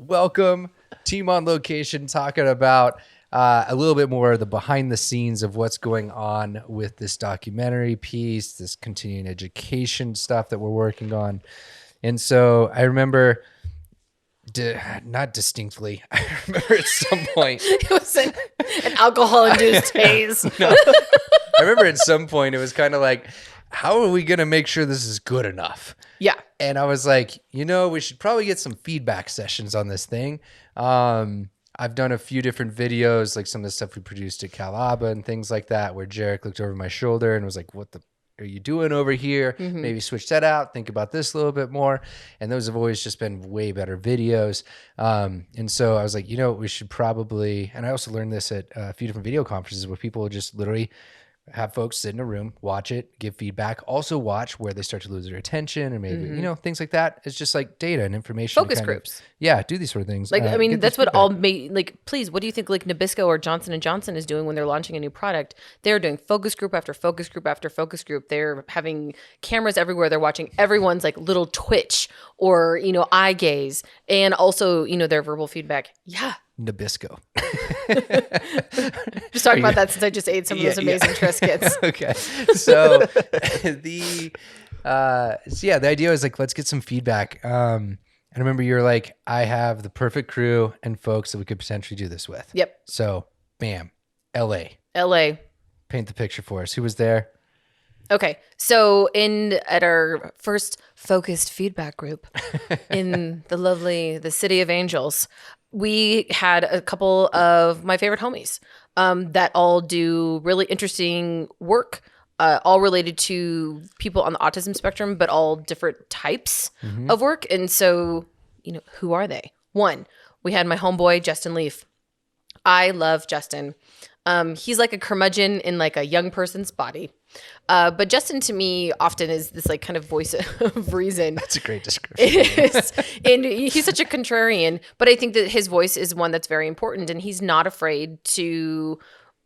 welcome. Team on location talking about a little bit more of the behind the scenes of what's going on with this documentary piece, this continuing education stuff that we're working on. And so I remember, not distinctly, I remember at some point. It was an alcohol-induced haze. No, I remember at some point it was kind of like, how are we going to make sure this is good enough? Yeah. And I was like, we should probably get some feedback sessions on this thing. I've done a few different videos, like some of the stuff we produced at Calaba and things like that, where Jarek looked over my shoulder and was like, what the are you doing over here? Mm-hmm. Maybe switch that out. Think about this a little bit more. And those have always just been way better videos. And so I was like, we should probably, and I also learned this at a few different video conferences where people will just literally have folks sit in a room, watch it, give feedback, also watch where they start to lose their attention or maybe, things like that. It's just like data and information. Focus groups. Do these sort of things. Like, that's what all made, like, please, what do you think like Nabisco or Johnson & Johnson is doing when they're launching a new product? They're doing focus group after focus group after focus group. They're having cameras everywhere. They're watching everyone's like little twitch or, eye gaze and also, their verbal feedback. Yeah. Nabisco. Just talking about that since I just ate some of those amazing Triscuits. Okay. So the idea was like, let's get some feedback. And I remember you're like, I have the perfect crew and folks that we could potentially do this with. Yep. So bam, LA. Paint the picture for us. Who was there? Okay. So at our first focused feedback group in the city of angels, we had a couple of my favorite homies that all do really interesting work, all related to people on the autism spectrum, but all different types of work. And so, who are they? One, we had my homeboy, Justin Leaf. I love Justin. He's like a curmudgeon in like a young person's body. But Justin to me often is this like kind of voice of reason. That's a great description. It is. And he's such a contrarian, but I think that his voice is one that's very important and he's not afraid to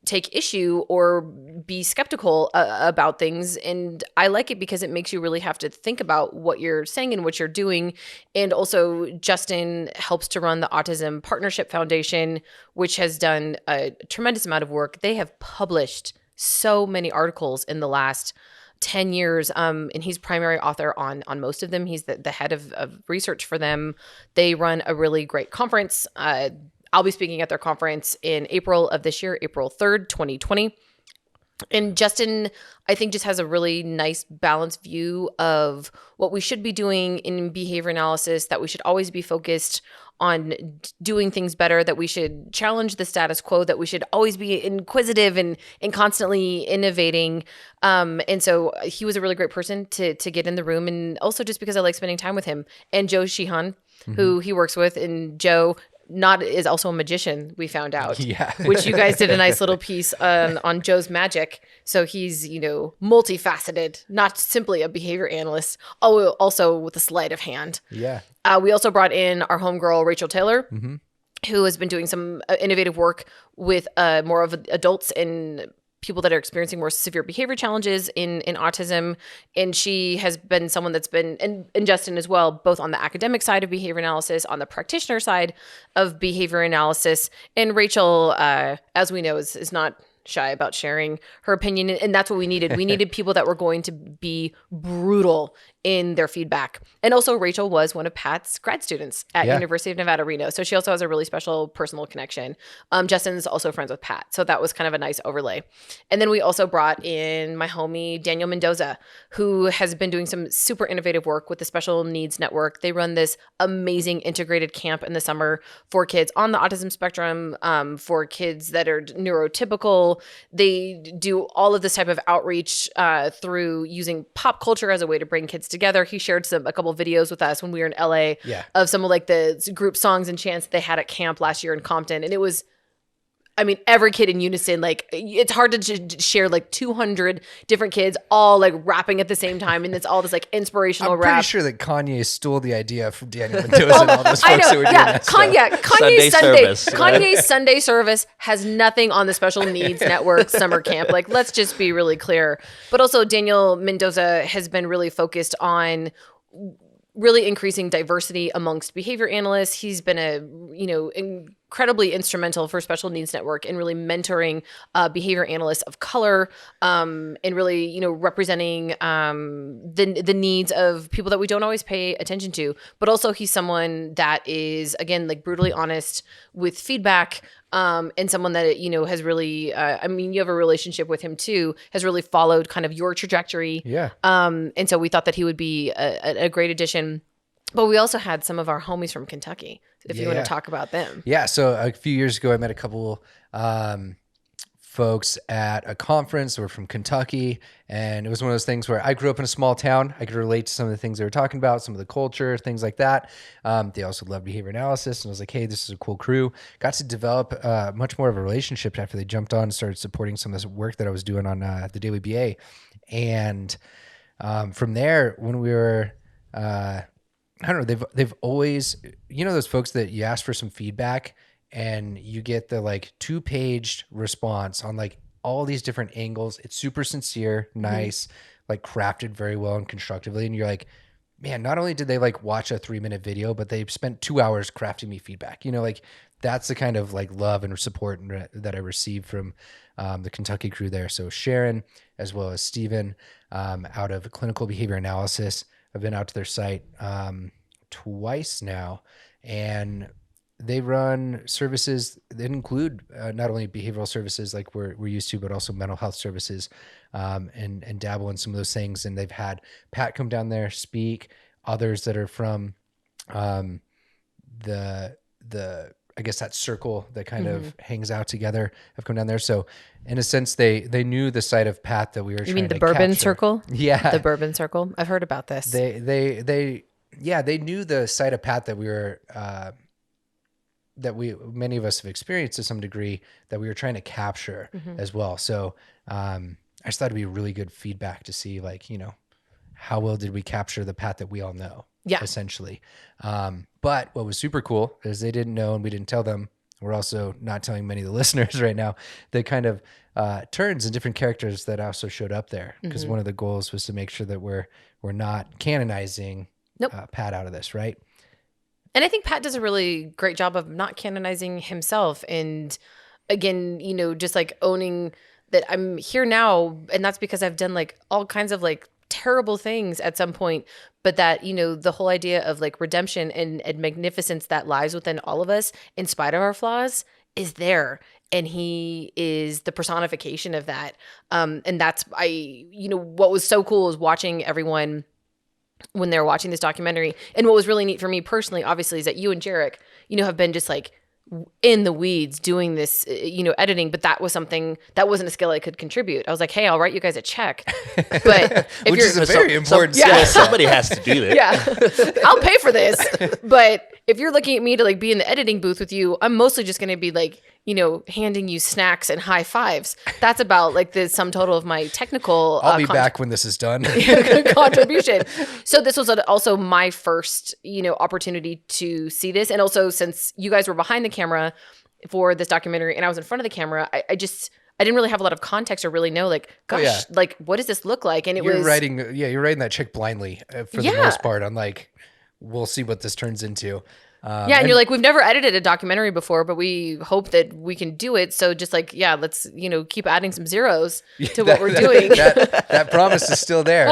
take issue or be skeptical about things. And I like it because it makes you really have to think about what you're saying and what you're doing. And also Justin helps to run the Autism Partnership Foundation, which has done a tremendous amount of work. They have published so many articles in the last 10 years. And he's primary author on most of them. He's the head of research for them. They run a really great conference. I'll be speaking at their conference in April of this year, April 3rd, 2020. And Justin, I think, just has a really nice balanced view of what we should be doing in behavior analysis, that we should always be focused on doing things better, that we should challenge the status quo, that we should always be inquisitive and constantly innovating. And so he was a really great person to get in the room. And also just because I like spending time with him. And Joe Sheehan, who he works with. And Joe is also a magician, we found out. Yeah. Which you guys did a nice little piece on Joe's magic. So he's, multifaceted, not simply a behavior analyst, also with a sleight of hand. Yeah. We also brought in our homegirl, Rachel Taylor, who has been doing some innovative work with more of adults and people that are experiencing more severe behavior challenges in autism. And she has been someone that's been, and Justin as well, both on the academic side of behavior analysis, on the practitioner side of behavior analysis. And Rachel, as we know, is not shy about sharing her opinion. And that's what we needed. We needed people that were going to be brutal in their feedback. And also Rachel was one of Pat's grad students at University of Nevada, Reno. So she also has a really special personal connection. Justin's also friends with Pat. So that was kind of a nice overlay. And then we also brought in my homie, Daniel Mendoza, who has been doing some super innovative work with the Special Needs Network. They run this amazing integrated camp in the summer for kids on the autism spectrum, for kids that are neurotypical. They do all of this type of outreach through using pop culture as a way to bring kids together. He shared a couple of videos with us when we were in LA of some of like the group songs and chants they had at camp last year in Compton. And it was, every kid in unison. Like, it's hard to share like 200 different kids all like rapping at the same time. And it's all this like inspirational rap. I'm pretty sure that Kanye stole the idea from Daniel Mendoza and all those folks who were doing that stuff. Kanye's Sunday service has nothing on the Special Needs Network summer camp. Like, let's just be really clear. But also Daniel Mendoza has been really focused on really increasing diversity amongst behavior analysts. He's been a, incredibly instrumental for Special Needs Network in really mentoring behavior analysts of color, and really, representing the needs of people that we don't always pay attention to. But also he's someone that is, again, like brutally honest with feedback, and someone that, has really, you have a relationship with him too, has really followed kind of your trajectory. Yeah. And so we thought that he would be a great addition. But we also had some of our homies from Kentucky, if you want to talk about them. Yeah. So a few years ago, I met a couple folks at a conference who were from Kentucky. And it was one of those things where I grew up in a small town. I could relate to some of the things they were talking about, some of the culture, things like that. They also love behavior analysis. And I was like, hey, this is a cool crew. Got to develop much more of a relationship after they jumped on and started supporting some of this work that I was doing on the Daily BA. And from there, when we were... I don't know. They've always, those folks that you ask for some feedback and you get the like 2-page response on like all these different angles. It's super sincere, nice, like crafted very well and constructively. And you're like, man, not only did they like watch a 3-minute video, but they spent 2 hours crafting me feedback. Like that's the kind of like love and support that I received from the Kentucky crew there. So Sharon, as well as Steven, out of clinical behavior analysis. I've been out to their site twice now, and they run services that include not only behavioral services like we're used to, but also mental health services, and dabble in some of those things. And they've had Pat come down there, speak, others that are from the I guess that circle that kind of hangs out together have come down there. So in a sense, they knew the side of Pat that we were trying to capture. You mean the Bourbon Circle? Yeah. The Bourbon Circle. I've heard about this. They knew the side of Pat that we were, many of us have experienced to some degree, that we were trying to capture as well. So I just thought it'd be really good feedback to see like, how well did we capture the Pat that we all know? Yeah. Essentially. But what was super cool is they didn't know, and we didn't tell them. We're also not telling many of the listeners right now, the kind of turns and different characters that also showed up there. Because one of the goals was to make sure that we're not canonizing Pat out of this, right? And I think Pat does a really great job of not canonizing himself. And again, just like owning that I'm here now. And that's because I've done like all kinds of like terrible things at some point, but that, the whole idea of like redemption and magnificence that lies within all of us in spite of our flaws is there. And he is the personification of that. And that's, what was so cool is watching everyone when they're watching this documentary. And what was really neat for me personally, obviously, is that you and Jarek, have been just like in the weeds doing this, editing, but that was something that wasn't a skill I could contribute. I was like, hey, I'll write you guys a check. But which is a very important skill. Yeah. Somebody has to do that. Yeah. I'll pay for this. But if you're looking at me to like be in the editing booth with you, I'm mostly just going to be like, handing you snacks and high fives. That's about like the sum total of my technical I'll be back when this is done. Contribution. So this was also my first, opportunity to see this. And also since you guys were behind the camera for this documentary and I was in front of the camera, I didn't really have a lot of context or really know like, gosh, like what does this look like? And you're writing that check blindly for the most part. I'm like, we'll see what this turns into. And you're like, we've never edited a documentary before, but we hope that we can do it. So just like, let's, keep adding some zeros to what we're doing. That promise is still there.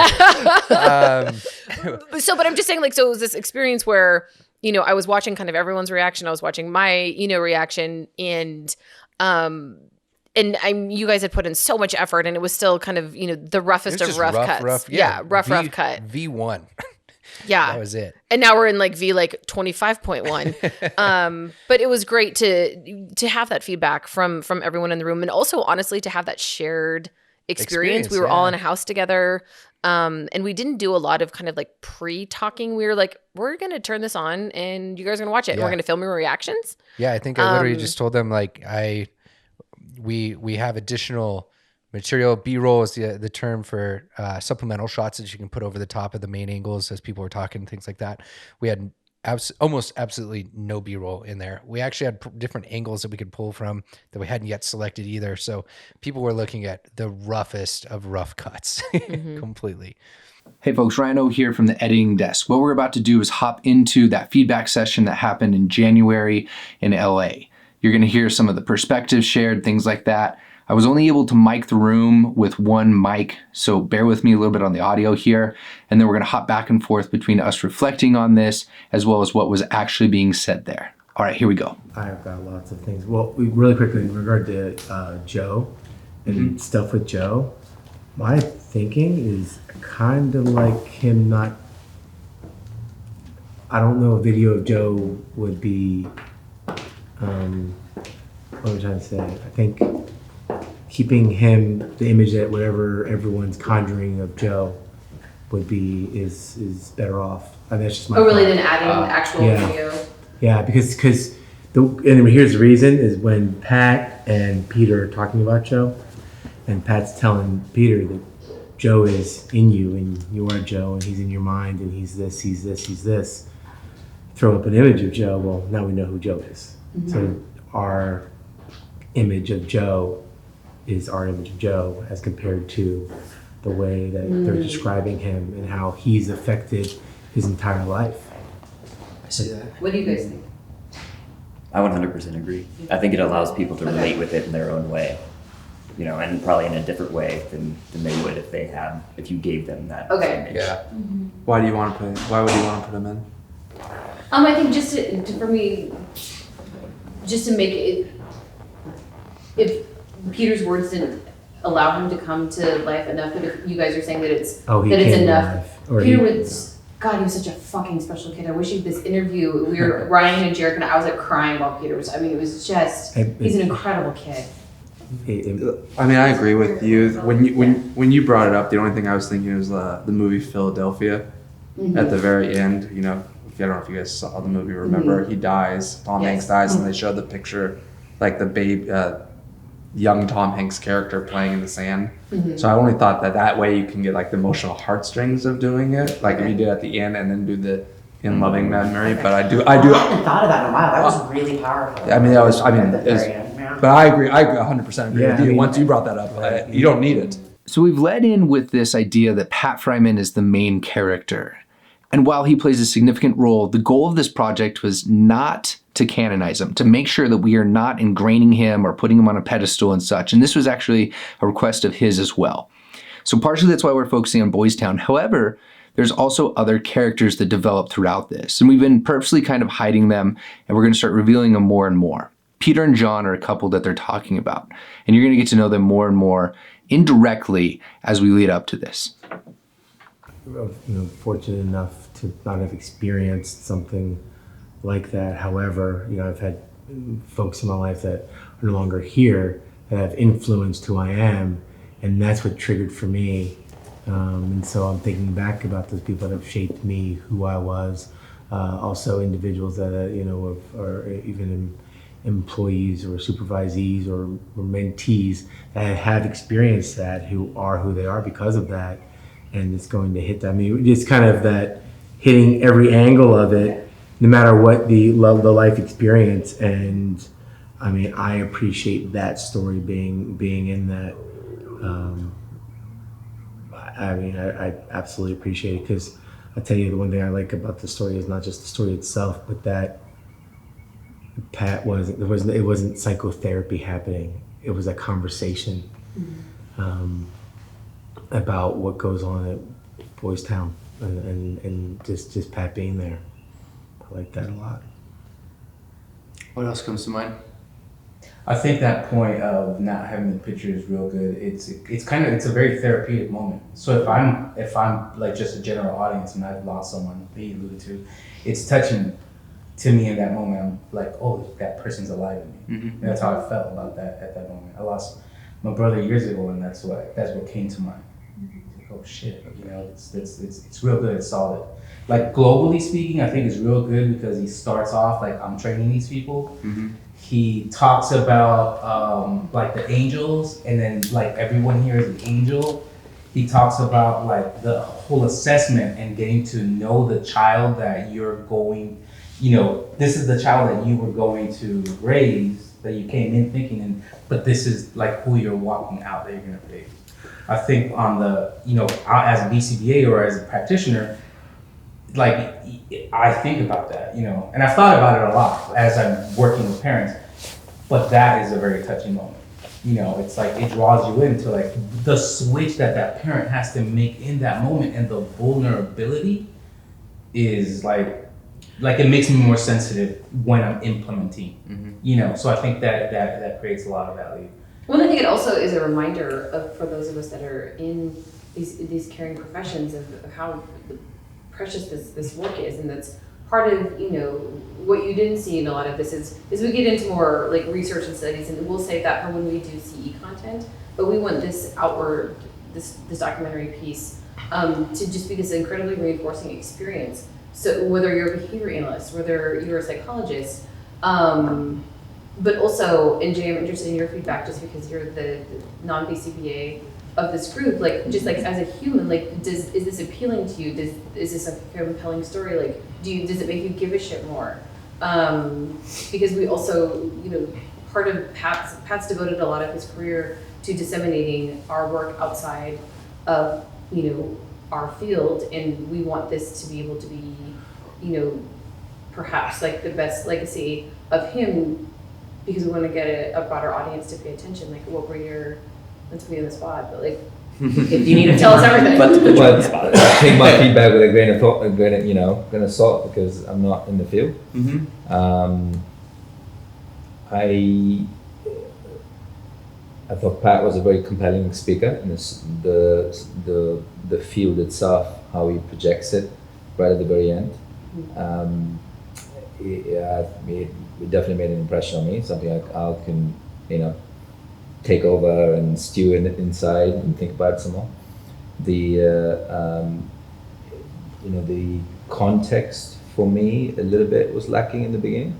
But I'm just saying like, so it was this experience where, I was watching kind of everyone's reaction. I was watching my, reaction and you guys had put in so much effort and it was still kind of, the roughest of rough cuts. Rough cut. V1. Yeah. That was it. And now we're in like V like 25.1. But it was great to have that feedback from everyone in the room. And also honestly, to have that shared experience. We were all in a house together. And we didn't do a lot of kind of like pre-talking. We were like, we're going to turn this on and you guys are going to watch it. And we're going to film your reactions. Yeah. I think I literally just told them like, we have additional material. B-roll is the term for supplemental shots that you can put over the top of the main angles as people were talking, things like that. We had almost absolutely no B-roll in there. We actually had different angles that we could pull from that we hadn't yet selected either. So people were looking at the roughest of rough cuts completely. Hey folks, Rhino here from the editing desk. What we're about to do is hop into that feedback session that happened in January in LA. You're going to hear some of the perspectives shared, things like that. I was only able to mic the room with one mic, so bear with me a little bit on the audio here, and then we're going to hop back and forth between us reflecting on this as well as what was actually being said there. All right, here we go. I've got lots of things. Well, really quickly in regard to Joe and stuff with Joe, my thinking is kind of like him not. I don't know, a video of Joe would be. What am I trying to say? I think keeping him, the image that whatever everyone's conjuring of Joe would be is better off. I mean, that's just my. Oh, really? thought. Then adding actual video. Yeah, because and here's the reason is when Pat and Peter are talking about Joe, and Pat's telling Peter that Joe is in you and you are Joe and he's in your mind and he's this, he's this, he's this. Throw up an image of Joe. Well, now we know who Joe is. So our image of Joe is our image of Joe as compared to the way that they're describing him and how he's affected his entire life. I see that. What do you guys think? I 100% agree. I think it allows people to relate with it in their own way, you know, and probably in a different way than they would if you gave them that image. Yeah. Why would you want to put him in? I think just for me, just to make it, if Peter's words didn't allow him to come to life enough, but if you guys are saying that it's enough, Peter was. God, he was such a fucking special kid. I wish he this interview. We were Ryan and Jarek, and I was like crying while Peter was. I mean, it was just. He's an incredible kid. I mean, I agree with you. When you brought it up, the only thing I was thinking was the movie Philadelphia. At the very end, you know, I don't know if you guys saw the movie. Remember, he dies. Tom Hanks dies, and they showed the picture, like the young Tom Hanks character playing in the sand. So I only thought that way you can get like the emotional heartstrings of doing it, like if you did at the end and then do the in loving memory. But I haven't thought of that in a while. That was really powerful. But I agree. I 100% agree with you. Once you brought that up, you don't need it. So we've led in with this idea that Pat Fryman is the main character. And while he plays a significant role, the goal of this project was not to canonize him, to make sure that we are not ingraining him or putting him on a pedestal and such. And this was actually a request of his as well. So partially that's why we're focusing on Boys Town. However, there's also other characters that develop throughout this. And we've been purposely kind of hiding them, and we're going to start revealing them more and more. Peter and John are a couple that they're talking about, and you're going to get to know them more and more indirectly as we lead up to this. Fortunate enough to not have experienced something like that. However, I've had folks in my life that are no longer here that have influenced who I am, and that's what triggered for me. And so I'm thinking back about those people that have shaped me, who I was. Also individuals that are even employees or supervisees or mentees that have experienced that, who are who they are because of that. And it's going to hit them. I mean, it's kind of that hitting every angle of it, no matter what the life experience. And I mean, I appreciate that story being in that. I absolutely appreciate it, because I'll tell you, the one thing I like about the story is not just the story itself, but that Pat it wasn't psychotherapy happening. It was a conversation. About what goes on at Boys Town, and just Pat being there. I like that a lot. What else comes to mind? I think that point of not having the picture is real good. It's a very therapeutic moment. So if I'm like just a general audience and I've lost someone, he alluded to, it's touching to me in that moment. I'm like, oh, that person's alive in me. And that's how I felt about that at that moment. I lost my brother years ago, and that's what came to mind. Like, oh shit, it's real good. It's solid. Like globally speaking, I think it's real good because he starts off like, I'm training these people. He talks about like the angels, and then like everyone here is an angel. He talks about like the whole assessment and getting to know the child that you're going, this is the child that you were going to raise, that you came in thinking, but this is like who you're walking out that you're going to raise. I think on the, as a BCBA or as a practitioner, like I think about that, and I've thought about it a lot as I'm working with parents, but that is a very touching moment. It's like it draws you into like the switch that parent has to make in that moment, and the vulnerability is like it makes me more sensitive when I'm implementing, so I think that creates a lot of value. Well, I think it also is a reminder for those of us that are in these caring professions of how precious this work is, and that's part of what you didn't see in a lot of this is we get into more like research and studies, and we'll save that for when we do CE content, but we want this outward this documentary piece to just be this incredibly reinforcing experience. So whether you're a behavior analyst, whether you're a psychologist, but also, and Jay, I'm interested in your feedback just because you're the non-BCBA of this group, like just like as a human, like is this appealing to you? Is this a compelling story? Like does it make you give a shit more? Because we also, part of Pat's devoted a lot of his career to disseminating our work outside of our field, and we want this to be able to be perhaps like the best legacy of him, because we want to get a broader audience to pay attention. Like, what were your, let's put you on the spot, but like, if you need to tell us everything. But take my feedback with a grain of thought, a grain of salt, because I'm not in the field. I thought Pat was a very compelling speaker, and the field itself, how he projects it right at the very end. It definitely made an impression on me, something I can, take over and stew in it inside and think about it some more. The context for me a little bit was lacking in the beginning,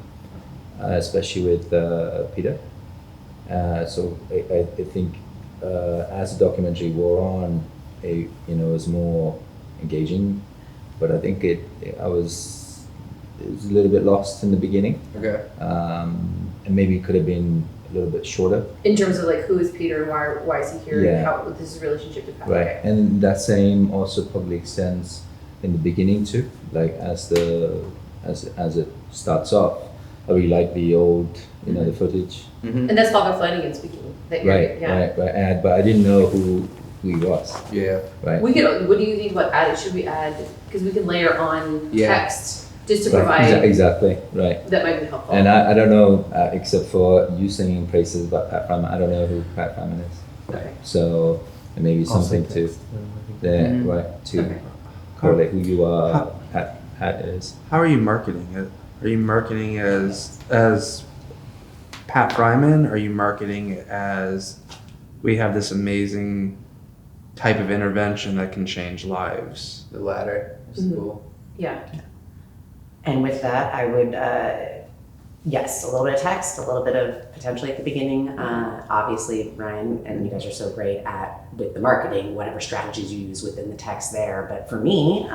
especially with Peter. So I think as the documentary wore on, it was more engaging, but I think it was a little bit lost in the beginning. Okay. And maybe it could have been a little bit shorter. In terms of like, who is Peter and why is he here, Yeah. and how this is relationship to Pat. Right, Okay. and that same also probably extends in the beginning too. Like as it starts off, I really like the old, the footage. And that's Father Flanagan speaking. That you're, Right, yeah. right. But I didn't know who he was. Yeah. Right. We could. What do you think about add? Should we add? Because we can layer on Yeah. text just to Right, provide. exactly. Right. That might be helpful. And I don't know, except for you singing praises about Pat Fryman, I don't know who Pat Fryman is. Okay. So maybe something to there, right, to correlate who you are, Pat is. How are you marketing it? Are you marketing as Pat Fryman? Are you marketing it as we have this amazing type of intervention that can change lives? The latter is cool. Yeah. And with that, I would, yes, a little bit of text, a little bit of potentially at the beginning. Obviously, Ryan and you guys are so great with the marketing, whatever strategies you use within the text there. But for me,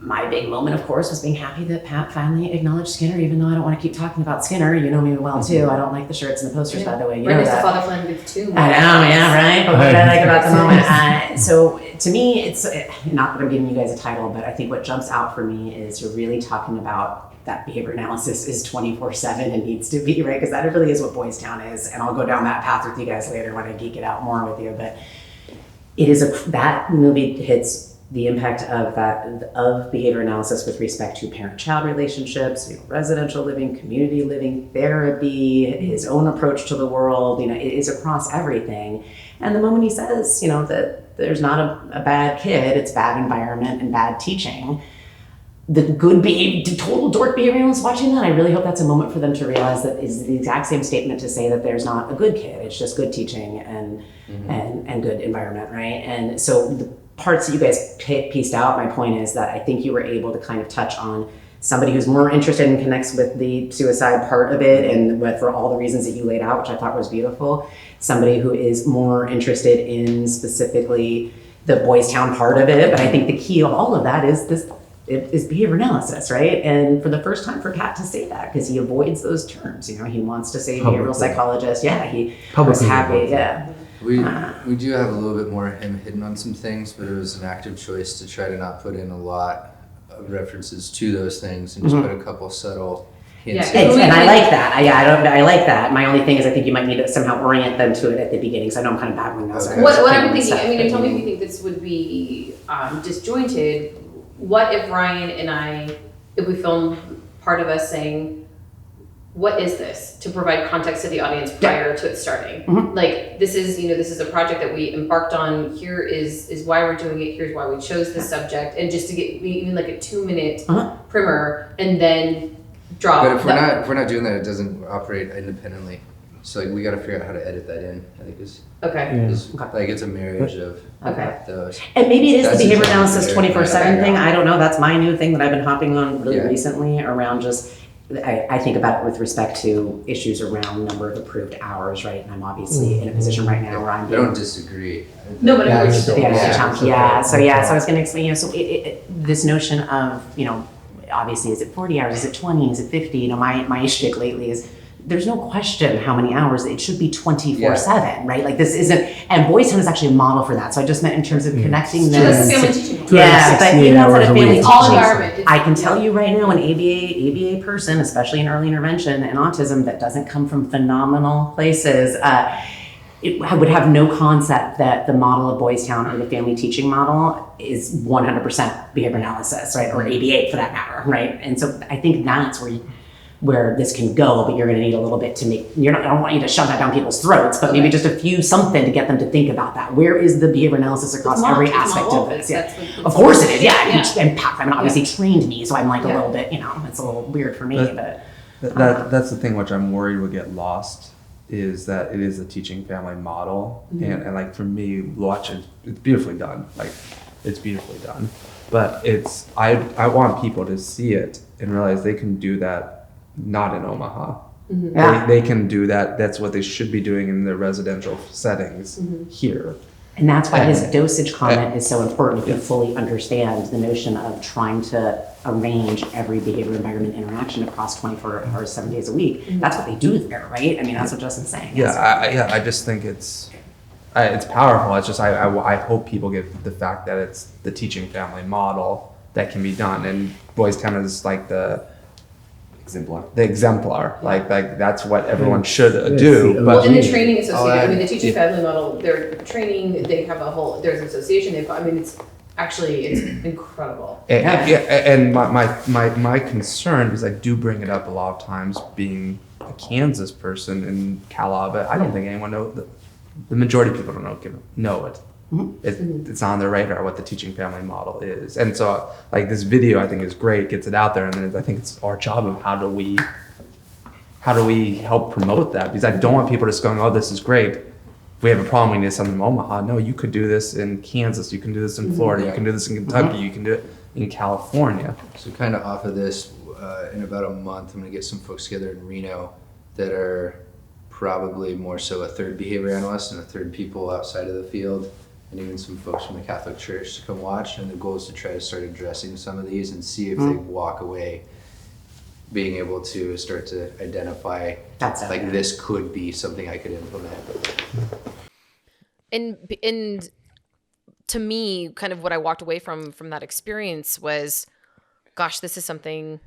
my big moment, of course, was being happy that Pat finally acknowledged Skinner, even though I don't want to keep talking about Skinner. You know me well, too. I don't like the shirts and the posters, by the way. You Right know next to that. Father Flanagan's tomb. I know, yeah, right. But what did I like about the moment? So to me, it's not that I'm giving you guys a title, but I think what jumps out for me is you're really talking about that behavior analysis is 24/7 and needs to be, right? Because that really is what Boys Town is. And I'll go down that path with you guys later when I geek it out more with you. But it is that movie hits the impact of behavior analysis with respect to parent-child relationships, residential living, community living, therapy, his own approach to the world. It is across everything. And the moment he says, that there's not a bad kid, it's bad environment and bad teaching. The total dork behavior analyst watching that, I really hope that's a moment for them to realize that is the exact same statement to say that there's not a good kid. It's just good teaching and good environment, right? And so the parts that you guys pieced out, my point is that I think you were able to kind of touch on somebody who's more interested and connects with the suicide part of it, and for all the reasons that you laid out, which I thought was beautiful. Somebody who is more interested in specifically the Boys Town part of it, but I think the key of all of that is this is behavior analysis, right? And for the first time for Pat to say that, because he avoids those terms, you know, he wants to say Publicly. behavioral psychologist. Yeah, he was Publicly happy. avoids it. Yeah. We do have a little bit more of him hidden on some things, but it was an active choice to try to not put in a lot of references to those things and just put a couple subtle hints. Yeah, And I like that. I like that. My only thing is I think you might need to somehow orient them to it at the beginning. So I know I'm kind of babbling now. Okay. What I'm thinking, I mean, and tell me if you think this would be disjointed. What if Ryan and I, if we film part of us saying, what is this, to provide context to the audience prior to it starting? Like, this is a project that we embarked on. Here is why we're doing it. Here's why we chose this subject, and just to get even like a 2-minute primer, and then drop. But if we're not doing that, it doesn't operate independently. So like we got to figure out how to edit that in. I think is like it's a marriage of those. And maybe it is That's the behavior a analysis challenge. 24/7 thing. I don't know. That's my new thing that I've been hopping on really recently around just. I think about it with respect to issues around number of approved hours, right? And I'm obviously in a position right now where I'm. I don't disagree. No, but I it's- would So I was going to explain. So this notion of obviously, is it 40 hours? Is it 20? Is it 50? My shtick lately is there's no question how many hours. It should be 24/7, right? Like this isn't. And Boys Town is actually a model for that. So I just meant in terms of connecting this. family teaching. Yeah, but even outside hours of a family week. All teaching, environment. I can tell you right now, an ABA person, especially in early intervention and autism, that doesn't come from phenomenal places, it would have no concept that the model of Boys Town or the family teaching model is 100% behavior analysis, right? Or ABA for that matter, right? And so I think that's where this can go, but you're going to need a little bit to make. I don't want you to shove that down people's throats, but maybe just a few something to get them to think about that. Where is the behavior analysis across every aspect of this? Yeah. Of course it is. Yeah, and Pat, obviously trained me, so I'm like a little bit. It's a little weird for me, but That's the thing which I'm worried will get lost, is that it is a teaching family model, and like for me, watching it's beautifully done. Like it's beautifully done, but I want people to see it and realize they can do that. Not in Omaha. Yeah. They can do that. That's what they should be doing in their residential settings here. And that's why his dosage comment is so important if you fully understand the notion of trying to arrange every behavior environment interaction across 24 hours, 7 days a week. That's what they do there, right? I mean, that's what Justin's saying. I just think it's powerful. It's just I hope people get the fact that it's the teaching family model that can be done, and Boys Town is like the exemplar. Like that's what everyone should do. Well, But in the training associated, the teaching family model, their training, they have there's an association they've got. I mean, it's incredible. and my concern is I do bring it up a lot of times, being a Kansas person in Calaba. I don't think anyone knows. The majority of people don't know it. It's on their radar what the teaching family model is, and so like this video I think is great, gets it out there, and then I think it's our job of how do we help promote that, because I don't want people just going, oh, this is great, if we have a problem we need something in Omaha. No, you could do this in Kansas, you can do this in Florida, you can do this in Kentucky, you can do it in California. So kind of off of this, in about a month, I'm going to get some folks together in Reno that are probably more so a third behavior analyst and a third people outside of the field, and even some folks from the Catholic Church to come watch. And the goal is to try to start addressing some of these and see if they walk away being able to start to identify this could be something I could implement. And to me, kind of what I walked away from that experience was, gosh, this is something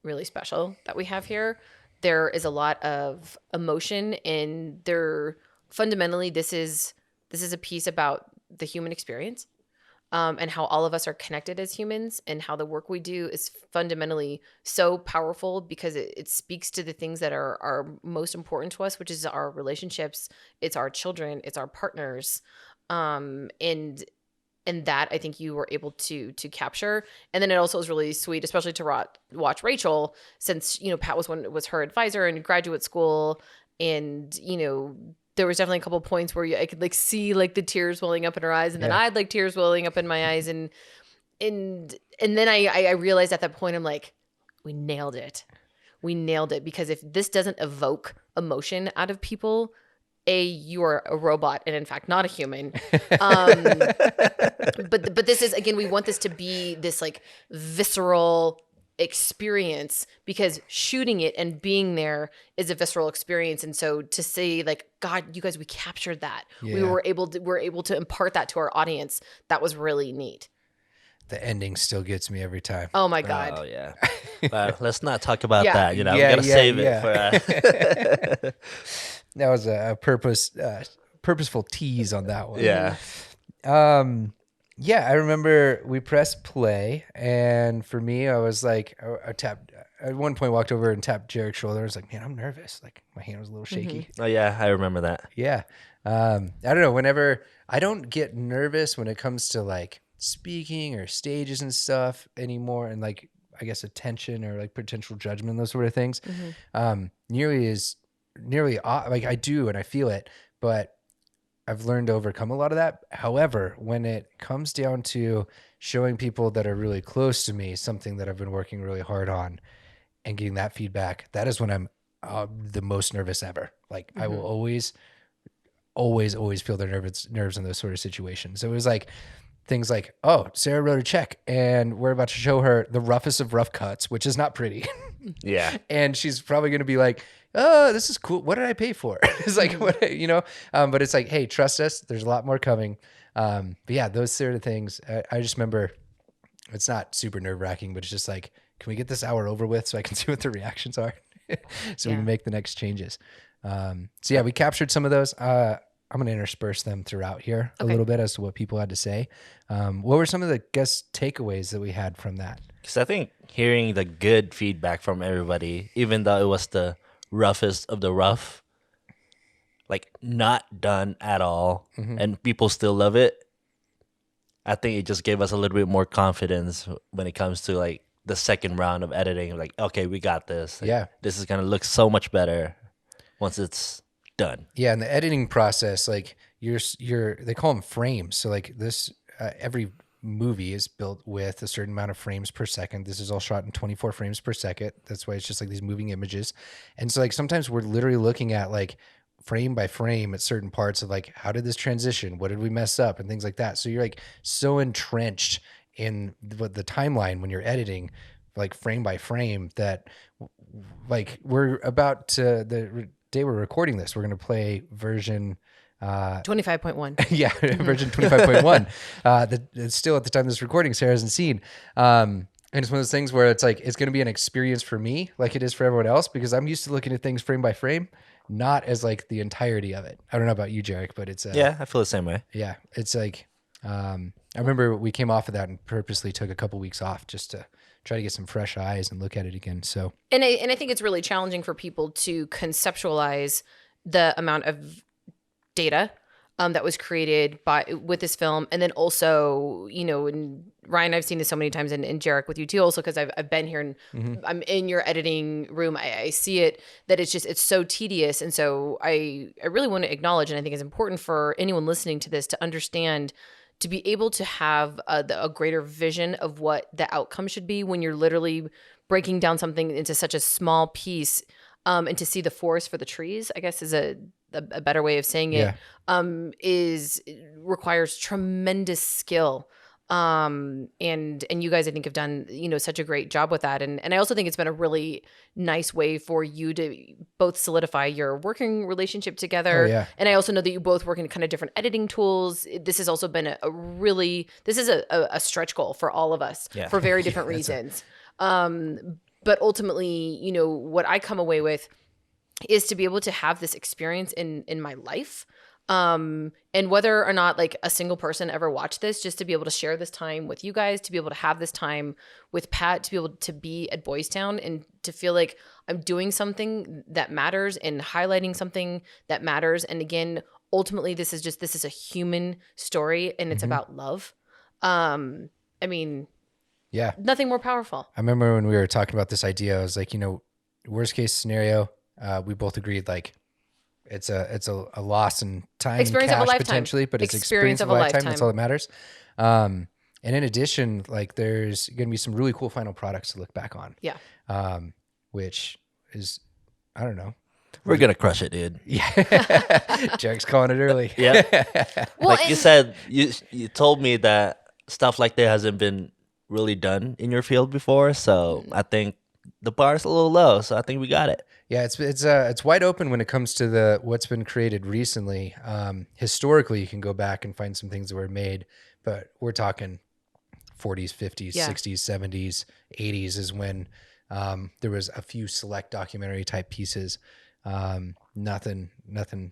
really special that we have here. There is a lot of emotion, and fundamentally this is a piece about the human experience, and how all of us are connected as humans, and how the work we do is fundamentally so powerful because it speaks to the things that are most important to us, which is our relationships, it's our children, it's our partners, and that I think you were able to capture. And then it also was really sweet, especially to watch Rachel, since Pat was her advisor in graduate school, and there was definitely a couple of points where I could see the tears welling up in her eyes, and then I had tears welling up in my eyes, and then I realized at that point, I'm like, we nailed it, because if this doesn't evoke emotion out of people, you are a robot and in fact not a human. But this is, again, we want this to be this like visceral experience, because shooting it and being there is a visceral experience. And so to say like, God, you guys, we captured that. Yeah. We were able to impart that to our audience. That was really neat. The ending still gets me every time. Oh my God. Oh yeah. But let's not talk about Yeah. that. You know, Yeah, we gotta yeah, save yeah. it for. That was a purposeful tease on that one. Yeah. Yeah, I remember we pressed play, and for me, I was like, I tapped, at one point walked over and tapped Jarek's shoulder. I was like, man, I'm nervous. Like my hand was a little shaky. Oh yeah, I remember that. Yeah. I don't know. Whenever I don't get nervous when it comes to like speaking or stages and stuff anymore, and like, I guess attention or like potential judgment, those sort of things, like I do, and I feel it, but I've learned to overcome a lot of that. However, when it comes down to showing people that are really close to me something that I've been working really hard on and getting that feedback, that is when I'm the most nervous ever. Like I will always feel the nerves in those sort of situations. So it was like things like, oh, Sarah wrote a check and we're about to show her the roughest of rough cuts, which is not pretty. Yeah. And she's probably going to be like, oh, this is cool. What did I pay for? It's like, what, but it's like, hey, trust us. There's a lot more coming. But yeah, those sort of things. I just remember it's not super nerve wracking, but it's just like, can we get this hour over with so I can see what the reactions are so we can make the next changes. So yeah, we captured some of those. I'm going to intersperse them throughout here a little bit as to what people had to say. What were some of the guest takeaways that we had from that? Because I think hearing the good feedback from everybody, even though it was the roughest of the rough, like not done at all, and people still love it, I think it just gave us a little bit more confidence when it comes to like the second round of editing. Like, okay, we got this. Like, Yeah. This is going to look so much better once it's done. Yeah, and the editing process, like they call them frames. So like this, every movie is built with a certain amount of frames per second. This is all shot in 24 frames per second. That's why it's just like these moving images. And so like sometimes we're literally looking at like frame by frame at certain parts of like, how did this transition? What did we mess up? And things like that. So you're like so entrenched in the timeline when you're editing, like frame by frame, that like we're about to, the day we're recording this, we're going to play version 25.1. yeah, version 25.1. It's still at the time of this recording, Sarah hasn't seen. And it's one of those things where it's like, it's going to be an experience for me, like it is for everyone else, because I'm used to looking at things frame by frame, not as like the entirety of it. I don't know about you, Jarek, but it's Yeah, I feel the same way. yeah, it's like, I remember we came off of that and purposely took a couple weeks off just to try to get some fresh eyes and look at it again. So, And I think it's really challenging for people to conceptualize the amount of data that was created with this film. And then also, and Ryan, I've seen this so many times, and Jarek with you too, also, because I've been here and I'm in your editing room. I see it, that it's so tedious. And so I really want to acknowledge, and I think it's important for anyone listening to this to understand, to be able to have a greater vision of what the outcome should be when you're literally breaking down something into such a small piece, and to see the forest for the trees, I guess is a better way of saying it, requires tremendous skill. And you guys, I think, have done, such a great job with that. And I also think it's been a really nice way for you to both solidify your working relationship together. Oh, yeah. And I also know that you both work in kind of different editing tools. This has also been this is a stretch goal for all of us for very different reasons. But ultimately, what I come away with is to be able to have this experience in my life. And whether or not like a single person ever watched this, just to be able to share this time with you guys, to be able to have this time with Pat, to be able to be at Boys Town and to feel like I'm doing something that matters and highlighting something that matters. And again, ultimately, this is a human story, and it's about love. I mean, yeah, nothing more powerful. I remember when we were talking about this idea, I was like, worst case scenario, we both agreed like it's a loss in time, Experience and of a cash lifetime. potentially, but it's experience of a lifetime. That's all that matters. And in addition, like there's going to be some really cool final products to look back on. Yeah. Which is, I don't know. We're gonna crush it, dude. Yeah. Jarek's calling it early. Yeah. Well, Like you and- said, you told me that stuff like that hasn't been really done in your field before, so I think the bar's a little low. So I think we got it. Yeah, it's wide open when it comes to what's been created recently. Historically, you can go back and find some things that were made, but we're talking 40s, 50s, Yeah. 60s, 70s, 80s is when there was a few select documentary type pieces. Nothing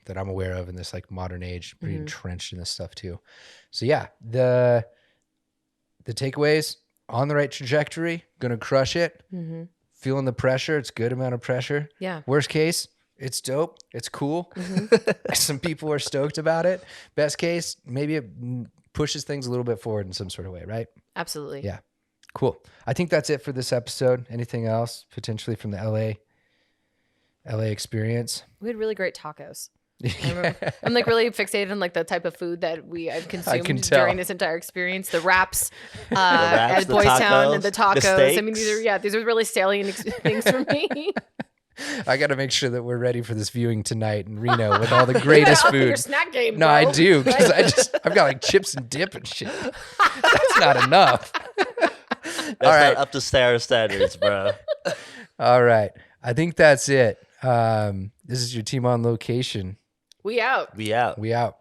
that I'm aware of in this like modern age. Pretty entrenched in this stuff too. So yeah, the takeaways on the right trajectory, gonna crush it. Feeling the pressure. It's good amount of pressure. Yeah. Worst case, it's dope. It's cool. Some people are stoked about it. Best case, maybe it pushes things a little bit forward in some sort of way, right? Absolutely. Yeah. Cool. I think that's it for this episode. Anything else potentially from the LA experience? We had really great tacos. I'm like really fixated on like the type of food that I've consumed tell. during this entire experience. The wraps, wraps, at the Boys Town, tacos, and the the tacos. I mean, steaks. these are really salient things for me. I got to make sure that we're ready for this viewing tonight in Reno with all the greatest Up your food. snack game. No, bro. I do because I've got like chips and dip and shit. That's not enough. That's All right. not up to Sarah standards, bro. All right. I think that's it. This is your team on location. We out. We out. We out.